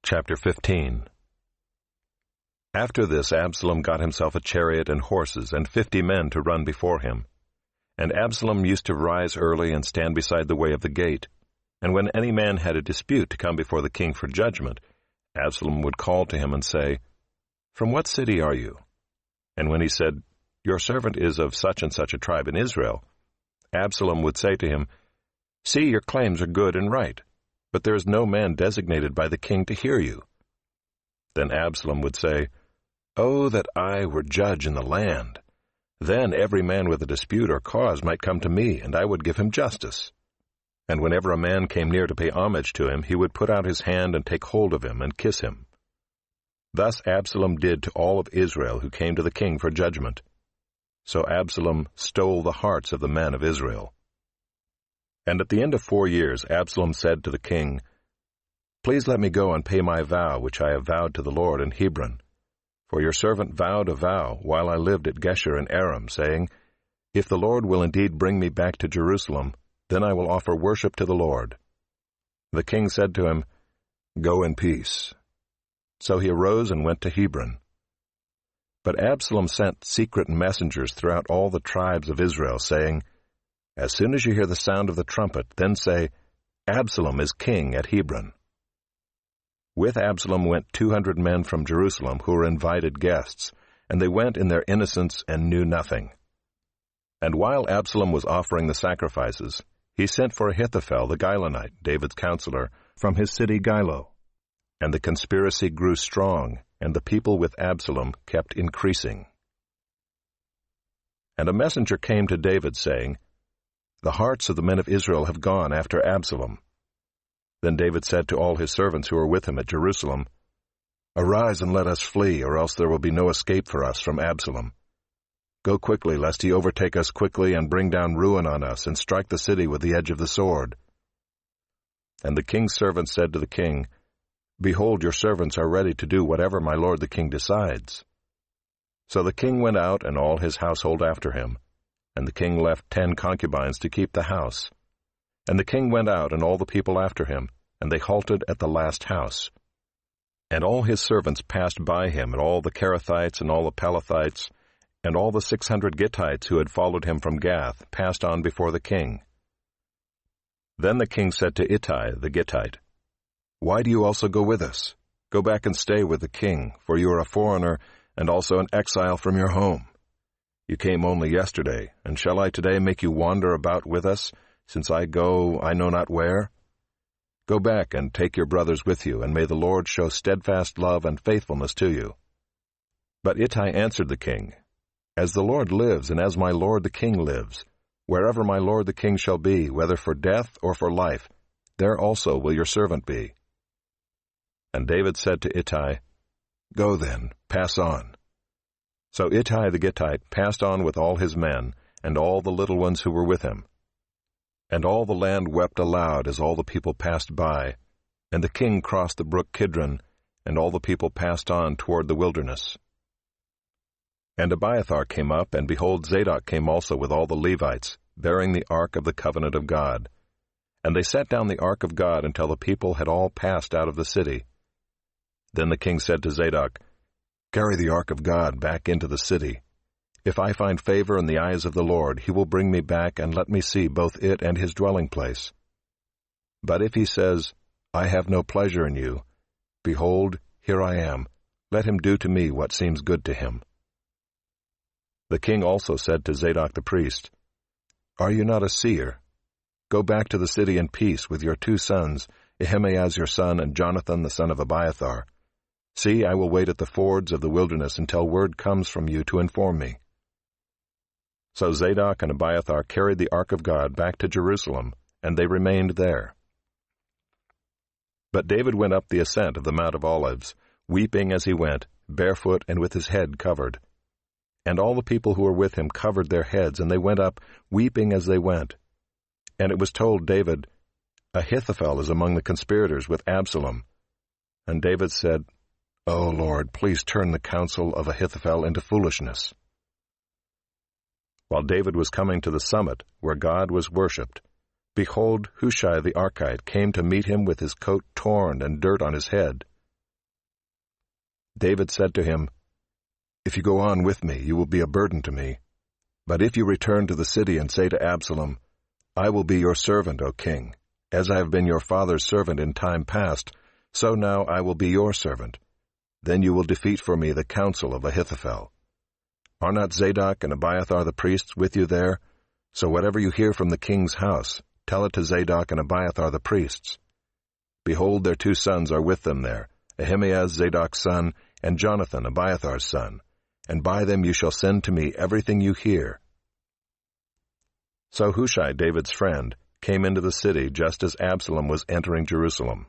Chapter 15. After this Absalom got himself a chariot and horses and 50 men to run before him. And Absalom used to rise early and stand beside the way of the gate. And when any man had a dispute to come before the king for judgment, Absalom would call to him and say, "From what city are you?" And when he said, "Your servant is of such and such a tribe in Israel," Absalom would say to him, "See, your claims are good and right, but there is no man designated by the king to hear you." Then Absalom would say, "Oh, that I were judge in the land! Then every man with a dispute or cause might come to me, and I would give him justice." And whenever a man came near to pay homage to him, he would put out his hand and take hold of him and kiss him. Thus Absalom did to all of Israel who came to the king for judgment. So Absalom stole the hearts of the men of Israel. And at the end of 4 years Absalom said to the king, "Please let me go and pay my vow which I have vowed to the Lord in Hebron. For your servant vowed a vow while I lived at Geshur in Aram, saying, 'If the Lord will indeed bring me back to Jerusalem, then I will offer worship to the Lord.'" The king said to him, "Go in peace." So he arose and went to Hebron. But Absalom sent secret messengers throughout all the tribes of Israel, saying, "As soon as you hear the sound of the trumpet, then say, 'Absalom is king at Hebron.'" With Absalom went 200 men from Jerusalem who were invited guests, and they went in their innocence and knew nothing. And while Absalom was offering the sacrifices, he sent for Ahithophel the Gilonite, David's counselor, from his city Gilo. And the conspiracy grew strong, and the people with Absalom kept increasing. And a messenger came to David, saying, "The hearts of the men of Israel have gone after Absalom." Then David said to all his servants who were with him at Jerusalem, "Arise and let us flee, or else there will be no escape for us from Absalom. Go quickly, lest he overtake us quickly and bring down ruin on us, and strike the city with the edge of the sword." And the king's servants said to the king, "Behold, your servants are ready to do whatever my lord the king decides." So the king went out, and all his household after him. And the king left 10 concubines to keep the house. And the king went out, and all the people after him, and they halted at the last house. And all his servants passed by him, and all the Kerethites, and all the Pelethites, and all the 600 Gittites who had followed him from Gath, passed on before the king. Then the king said to Ittai the Gittite, "Why do you also go with us? Go back and stay with the king, for you are a foreigner, and also an exile from your home. You came only yesterday, and shall I today make you wander about with us, since I go I know not where? Go back and take your brothers with you, and may the Lord show steadfast love and faithfulness to you." But Ittai answered the king, "As the Lord lives, and as my lord the king lives, wherever my lord the king shall be, whether for death or for life, there also will your servant be." And David said to Ittai, "Go then, pass on." So Ittai the Gittite passed on with all his men, and all the little ones who were with him. And all the land wept aloud as all the people passed by, and the king crossed the brook Kidron, and all the people passed on toward the wilderness. And Abiathar came up, and behold, Zadok came also with all the Levites, bearing the ark of the covenant of God. And they set down the ark of God until the people had all passed out of the city. Then the king said to Zadok, "Carry the ark of God back into the city. If I find favor in the eyes of the Lord, he will bring me back and let me see both it and his dwelling place. But if he says, 'I have no pleasure in you,' behold, here I am. Let him do to me what seems good to him." The king also said to Zadok the priest, "Are you not a seer? Go back to the city in peace with your 2 sons, Ahimaaz your son and Jonathan the son of Abiathar. See, I will wait at the fords of the wilderness until word comes from you to inform me." So Zadok and Abiathar carried the ark of God back to Jerusalem, and they remained there. But David went up the ascent of the Mount of Olives, weeping as he went, barefoot and with his head covered. And all the people who were with him covered their heads, and they went up, weeping as they went. And it was told David, "Ahithophel is among the conspirators with Absalom." And David said, "O Lord, please turn the counsel of Ahithophel into foolishness." While David was coming to the summit, where God was worshipped, behold, Hushai the Archite came to meet him with his coat torn and dirt on his head. David said to him, "If you go on with me, you will be a burden to me. But if you return to the city and say to Absalom, 'I will be your servant, O king. As I have been your father's servant in time past, so now I will be your servant,' then you will defeat for me the counsel of Ahithophel. Are not Zadok and Abiathar the priests with you there? So whatever you hear from the king's house, tell it to Zadok and Abiathar the priests. Behold, their 2 sons are with them there, Ahimaaz Zadok's son, and Jonathan Abiathar's son, and by them you shall send to me everything you hear." So Hushai, David's friend, came into the city just as Absalom was entering Jerusalem.